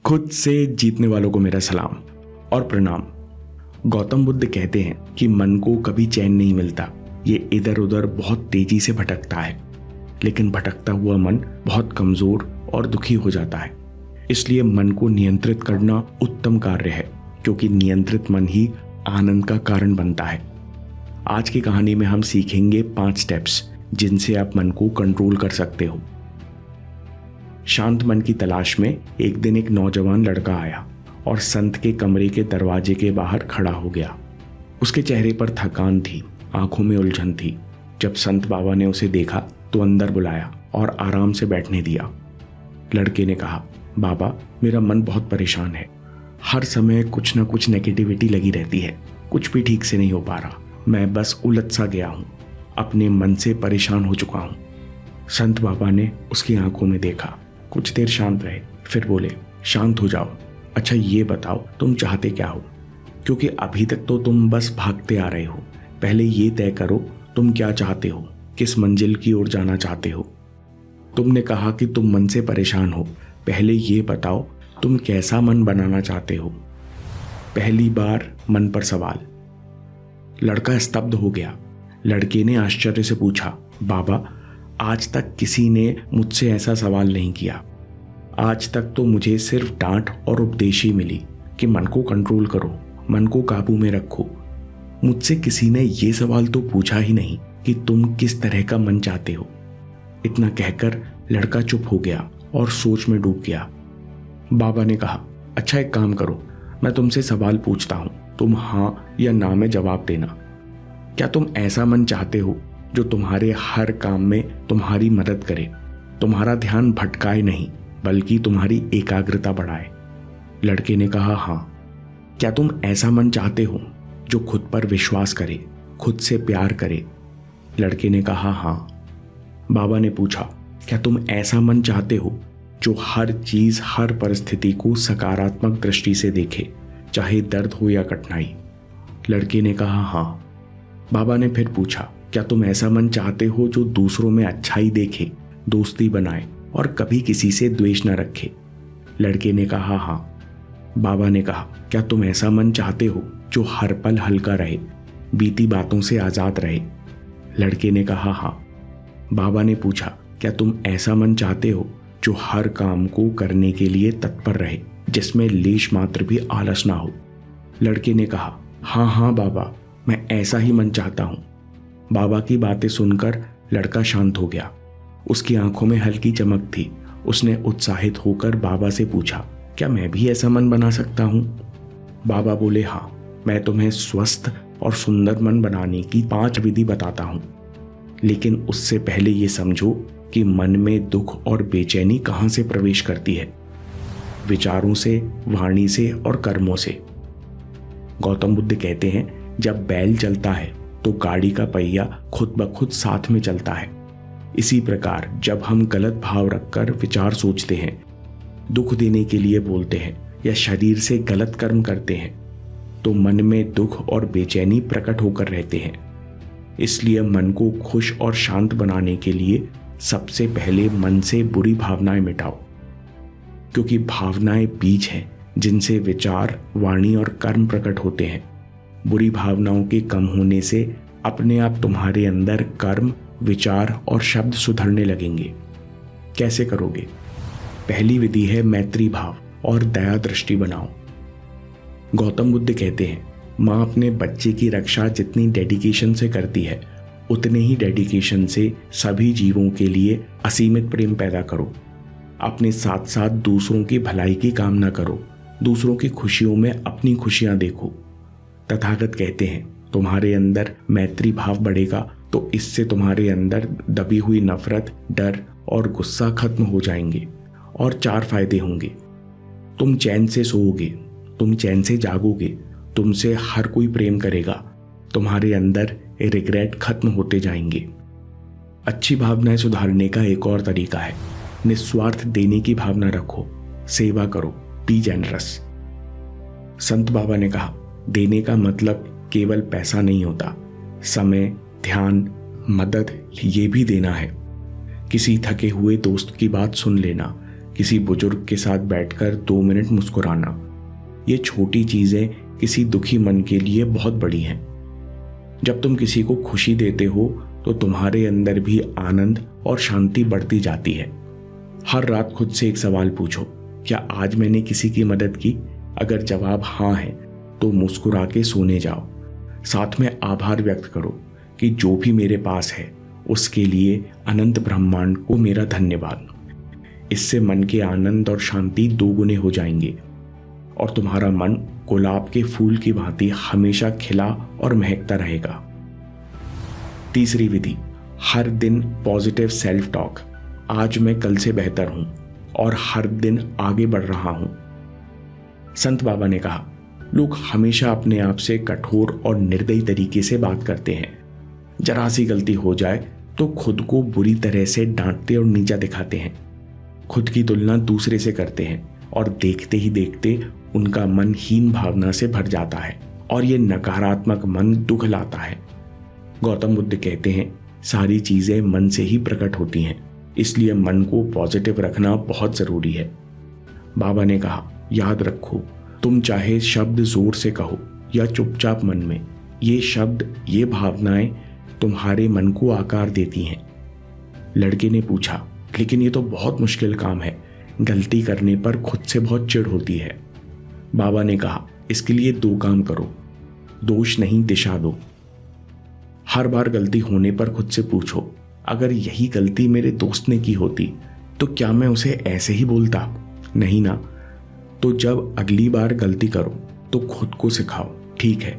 खुद से जीतने वालों को मेरा सलाम और प्रणाम। गौतम बुद्ध कहते हैं कि मन को कभी चैन नहीं मिलता, ये इधर उधर बहुत तेजी से भटकता है, लेकिन भटकता हुआ मन बहुत कमजोर और दुखी हो जाता है। इसलिए मन को नियंत्रित करना उत्तम कार्य है, क्योंकि नियंत्रित मन ही आनंद का कारण बनता है। आज की कहानी में हम सीखेंगे 5 स्टेप्स जिनसे आप मन को कंट्रोल कर सकते हो। शांत मन की तलाश में एक दिन एक नौजवान लड़का आया और संत के कमरे के दरवाजे के बाहर खड़ा हो गया। उसके चेहरे पर थकान थी, आंखों में उलझन थी। जब संत बाबा ने उसे देखा तो अंदर बुलाया और आराम से बैठने दिया। लड़के ने कहा, बाबा, मेरा मन बहुत परेशान है। हर समय कुछ ना कुछ नेगेटिविटी लगी रहती है, कुछ भी ठीक से नहीं हो पा रहा। मैं बस उलझ सा गया हूँ, अपने मन से परेशान हो चुका हूँ। संत बाबा ने उसकी आंखों में देखा, कुछ देर शांत रहे, फिर बोले, शांत हो जाओ। अच्छा ये बताओ तुम चाहते क्या हो, क्योंकि अभी तक तो तुम बस भागते आ रहे हो। पहले ये तय करो तुम क्या चाहते हो, किस मंजिल की ओर जाना चाहते हो। तुमने कहा कि तुम मन से परेशान हो, पहले ये बताओ तुम कैसा मन बनाना चाहते हो। पहली बार मन पर सवाल। लड़का स्तब्ध हो गया। लड़के ने आश्चर्य से पूछा, बाबा, आज तक किसी ने मुझसे ऐसा सवाल नहीं किया। आज तक तो मुझे सिर्फ डांट और उपदेश ही मिली कि मन को कंट्रोल करो, मन को काबू में रखो। मुझसे किसी ने ये सवाल तो पूछा ही नहीं कि तुम किस तरह का मन चाहते हो। इतना कहकर लड़का चुप हो गया और सोच में डूब गया। बाबा ने कहा, अच्छा एक काम करो, मैं तुमसे सवाल पूछता हूं, तुम हाँ या ना में जवाब देना। क्या तुम ऐसा मन चाहते हो जो तुम्हारे हर काम में तुम्हारी मदद करे, तुम्हारा ध्यान भटकाए नहीं बल्कि तुम्हारी एकाग्रता बढ़ाए। लड़के ने कहा, हाँ। क्या तुम ऐसा मन चाहते हो जो खुद पर विश्वास करे, खुद से प्यार करे। लड़के ने कहा, हाँ। बाबा ने पूछा, क्या तुम ऐसा मन चाहते हो जो हर चीज, हर परिस्थिति को सकारात्मक दृष्टि से देखे, चाहे दर्द हो या कठिनाई। लड़के ने कहा, हाँ। बाबा ने फिर पूछा, क्या तुम ऐसा मन चाहते हो जो दूसरों में अच्छाई देखे, दोस्ती बनाए और कभी किसी से द्वेष न रखे। लड़के ने कहा, हाँ। बाबा ने कहा, क्या तुम ऐसा मन चाहते हो जो हर पल हल्का रहे, बीती बातों से आजाद रहे। लड़के ने कहा, हाँ। बाबा ने पूछा, क्या तुम ऐसा मन चाहते हो जो हर काम को करने के लिए तत्पर रहे, जिसमें लेश मात्र भी आलस ना हो। लड़के ने कहा, हाँ हाँ बाबा, मैं ऐसा ही मन चाहता हूं। बाबा की बातें सुनकर लड़का शांत हो गया। उसकी आंखों में हल्की चमक थी। उसने उत्साहित होकर बाबा से पूछा, क्या मैं भी ऐसा मन बना सकता हूं? बाबा बोले, हाँ, मैं तुम्हें स्वस्थ और सुंदर मन बनाने की 5 विधि बताता हूं। लेकिन उससे पहले ये समझो कि मन में दुख और बेचैनी कहां से प्रवेश करती है। विचारों से, वाणी से और कर्मों से। गौतम बुद्ध कहते हैं, जब बैल चलता है तो गाड़ी का पहिया खुद ब खुद साथ में चलता है। इसी प्रकार जब हम गलत भाव रखकर विचार सोचते हैं, दुख देने के लिए बोलते हैं या शरीर से गलत कर्म करते हैं, तो मन में दुख और बेचैनी प्रकट होकर रहते हैं। इसलिए मन को खुश और शांत बनाने के लिए सबसे पहले मन से बुरी भावनाएं मिटाओ, क्योंकि भावनाएं बीज हैं जिनसे विचार, वाणी और कर्म प्रकट होते हैं। बुरी भावनाओं के कम होने से अपने आप तुम्हारे अंदर कर्म, विचार और शब्द सुधरने लगेंगे। कैसे करोगे? पहली विधि है मैत्री भाव और दया दृष्टि बनाओ। गौतम बुद्ध कहते हैं, माँ अपने बच्चे की रक्षा जितनी डेडिकेशन से करती है, उतने ही डेडिकेशन से सभी जीवों के लिए असीमित प्रेम पैदा करो। अपने साथ साथ दूसरों की भलाई की कामना करो, दूसरों की खुशियों में अपनी खुशियां देखो। तथागत कहते हैं, तुम्हारे अंदर मैत्री भाव बढ़ेगा तो इससे तुम्हारे अंदर दबी हुई नफरत, डर और गुस्सा खत्म हो जाएंगे और 4 फायदे होंगे। तुम चैन से सोओगे, तुम चैन से जागोगे, तुमसे हर कोई प्रेम करेगा, तुम्हारे अंदर रिग्रेट खत्म होते जाएंगे। अच्छी भावनाएं सुधारने का एक और तरीका है, निस्वार्थ देने की भावना रखो, सेवा करो, बी जेनरस। संत बाबा ने कहा, देने का मतलब केवल पैसा नहीं होता, समय, ध्यान, मदद ये भी देना है। किसी थके हुए दोस्त की बात सुन लेना, किसी बुजुर्ग के साथ बैठकर 2 मिनट मुस्कुराना। ये छोटी चीजें किसी दुखी मन के लिए बहुत बड़ी हैं। जब तुम किसी को खुशी देते हो तो तुम्हारे अंदर भी आनंद और शांति बढ़ती जाती है। हर रात खुद से एक सवाल पूछो, क्या आज मैंने किसी की मदद की? अगर जवाब हाँ है तो मुस्कुरा के सोने जाओ। साथ में आभार व्यक्त करो कि जो भी मेरे पास है उसके लिए अनंत ब्रह्मांड को मेरा धन्यवाद। इससे मन के आनंद और शांति 2 गुने हो जाएंगे और तुम्हारा मन गुलाब के फूल की भांति हमेशा खिला और महकता रहेगा। तीसरी विधि, हर दिन पॉजिटिव सेल्फ टॉक। आज मैं कल से बेहतर हूं और हर दिन आगे बढ़ रहा हूं। संत बाबा ने कहा, लोग हमेशा अपने आप से कठोर और निर्दयी तरीके से बात करते हैं। जरा सी गलती हो जाए तो खुद को बुरी तरह से डांटते और नीचा दिखाते हैं। खुद की तुलना दूसरे से करते हैं और देखते ही देखते उनका मन हीन भावना से भर जाता है और ये नकारात्मक मन दुख लाता है। गौतम बुद्ध कहते हैं, सारी चीजें मन से ही प्रकट होती हैं, इसलिए मन को पॉजिटिव रखना बहुत जरूरी है। बाबा ने कहा, याद रखो, तुम चाहे शब्द जोर से कहो या चुपचाप मन में, ये शब्द, ये भावनाएं तुम्हारे मन को आकार देती हैं। लड़के ने पूछा, लेकिन ये तो बहुत मुश्किल काम है, गलती करने पर खुद से बहुत चिढ़ होती है। बाबा ने कहा, इसके लिए 2 काम करो, दोष नहीं दिशा दो। हर बार गलती होने पर खुद से पूछो, अगर यही गलती मेरे दोस्त ने की होती तो क्या मैं उसे ऐसे ही बोलता? नहीं ना। तो जब अगली बार गलती करो तो खुद को सिखाओ, ठीक है,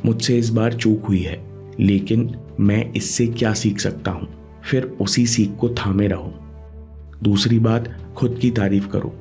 मुझसे इस बार चूक हुई है, लेकिन मैं इससे क्या सीख सकता हूं? फिर उसी सीख को थामे रहो। दूसरी बात, खुद की तारीफ करो।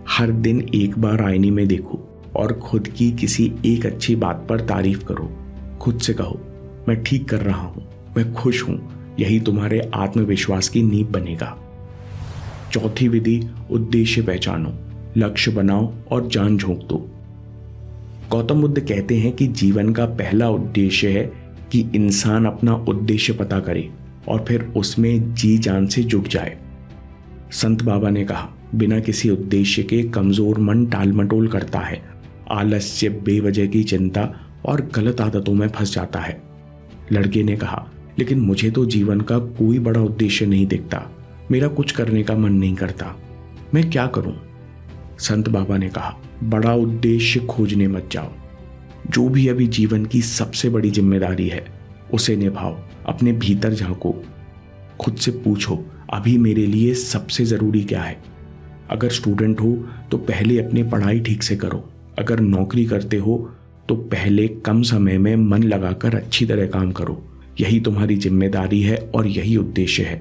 हर दिन एक बार आईने में देखो और खुद की किसी एक अच्छी बात पर तारीफ करो। खुद से कहो, मैं ठीक कर रहा हूं, मैं खुश हूं। यही तुम्हारे आत्मविश्वास की नींव बनेगा। चौथी विधि, उद्देश्य पहचानो, लक्ष्य बनाओ और जान झोंक दो। गौतम बुद्ध कहते हैं कि जीवन का पहला उद्देश्य है कि इंसान अपना उद्देश्य पता करे और फिर उसमें जी जान से जुट जाए। संत बाबा ने कहा, बिना किसी उद्देश्य के कमजोर मन टालमटोल करता है, आलस्य, बेवजह की चिंता और गलत आदतों में फंस जाता है। लड़के ने कहा, लेकिन मुझे तो जीवन का कोई बड़ा उद्देश्य नहीं दिखता, मेरा कुछ करने का मन नहीं करता, मैं क्या करूं? संत बाबा ने कहा, बड़ा उद्देश्य खोजने मत जाओ। जो भी अभी जीवन की सबसे बड़ी जिम्मेदारी है उसे निभाओ। अपने भीतर झांको, खुद से पूछो, अभी मेरे लिए सबसे जरूरी क्या है? अगर स्टूडेंट हो तो पहले अपनी पढ़ाई ठीक से करो। अगर नौकरी करते हो तो पहले कम समय में मन लगाकर अच्छी तरह काम करो। यही तुम्हारी जिम्मेदारी है और यही उद्देश्य है।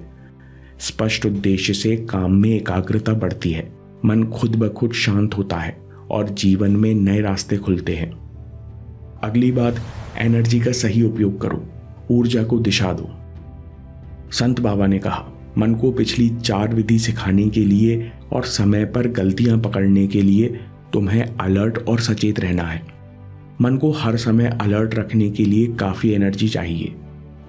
स्पष्ट उद्देश्य से काम में एकाग्रता बढ़ती है, मन खुद ब खुद शांत होता है और जीवन में नए रास्ते खुलते हैं। अगली बात, एनर्जी का सही उपयोग करो, ऊर्जा को दिशा दो। संत बाबा ने कहा, मन को पिछली 4 विधि सिखाने के लिए और समय पर गलतियां पकड़ने के लिए तुम्हें अलर्ट और सचेत रहना है। मन को हर समय अलर्ट रखने के लिए काफी एनर्जी चाहिए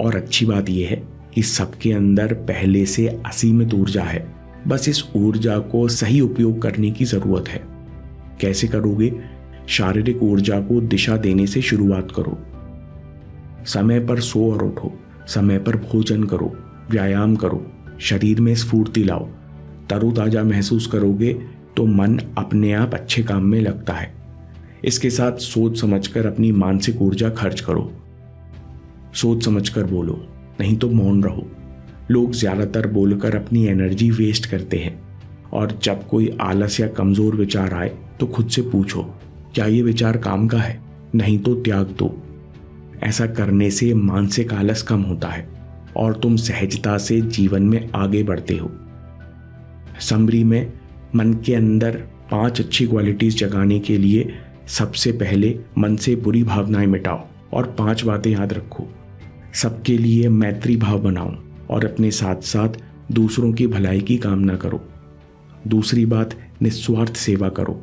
और अच्छी बात यह है कि सबके अंदर पहले से असीमित ऊर्जा है, बस इस ऊर्जा को सही उपयोग करने की जरूरत है। कैसे करोगे? शारीरिक ऊर्जा को दिशा देने से शुरुआत करो। समय पर सो और उठो, समय पर भोजन करो, व्यायाम करो, शरीर में स्फूर्ति लाओ। तरोताजा महसूस करोगे तो मन अपने आप अच्छे काम में लगता है। इसके साथ सोच समझकर अपनी मानसिक ऊर्जा खर्च करो। सोच समझकर बोलो, नहीं तो मौन रहो। लोग ज्यादातर बोलकर अपनी एनर्जी वेस्ट करते हैं और जब कोई आलस या कमजोर विचार आए तो खुद से पूछो, क्या ये विचार काम का है? नहीं तो त्याग दो। ऐसा करने से मानसिक आलस कम होता है और तुम सहजता से जीवन में आगे बढ़ते हो। समरी में मन के अंदर 5 अच्छी क्वालिटीज जगाने के लिए सबसे पहले मन से बुरी भावनाएं मिटाओ और 5 बातें याद रखो। सबके लिए मैत्री भाव बनाओ और अपने साथ साथ दूसरों की भलाई की कामना करो। दूसरी बात, निस्वार्थ सेवा करो।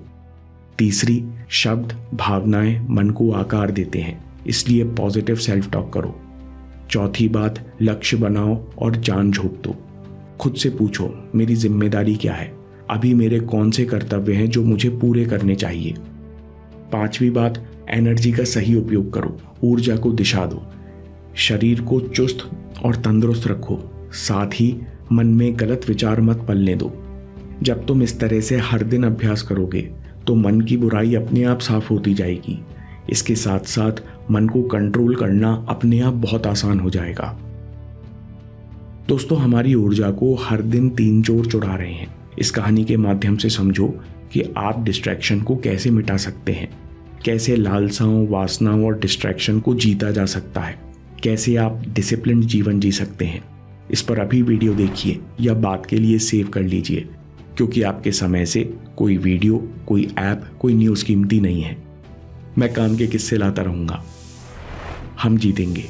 तीसरी, शब्द भावनाएं मन को आकार देते हैं, इसलिए पॉजिटिव सेल्फ टॉक करो। चौथी बात, लक्ष्य बनाओ और जान झोंक दो। खुद से पूछो, मेरी जिम्मेदारी क्या है? अभी मेरे कौन से कर्तव्य हैं जो मुझे पूरे करने चाहिए। 5वीं बात, एनर्जी का सही उपयोग करो, ऊर्जा को दिशा दो, शरीर को चुस्त और तंदुरुस्त रखो, साथ ही मन में गलत विचार मत पलने दो। जब तुम इस तरह से हर दिन अभ्यास करोगे तो मन की बुराई अपने आप साफ होती जाएगी। इसके साथ साथ मन को कंट्रोल करना अपने आप बहुत आसान हो जाएगा। दोस्तों, हमारी ऊर्जा को हर दिन 3 चोर चुरा रहे हैं। इस कहानी के माध्यम से समझो कि आप डिस्ट्रैक्शन को कैसे मिटा सकते हैं, कैसे लालसाओं, वासनाओं और डिस्ट्रैक्शन को जीता जा सकता है, कैसे आप डिसिप्लिन जीवन जी सकते हैं। इस पर अभी वीडियो देखिए या बात के लिए सेव कर लीजिए, क्योंकि आपके समय से कोई वीडियो, कोई ऐप, कोई न्यूज़ कीमती नहीं है। मैं काम के किस्से लाता रहूँगा। हम जीतेंगे।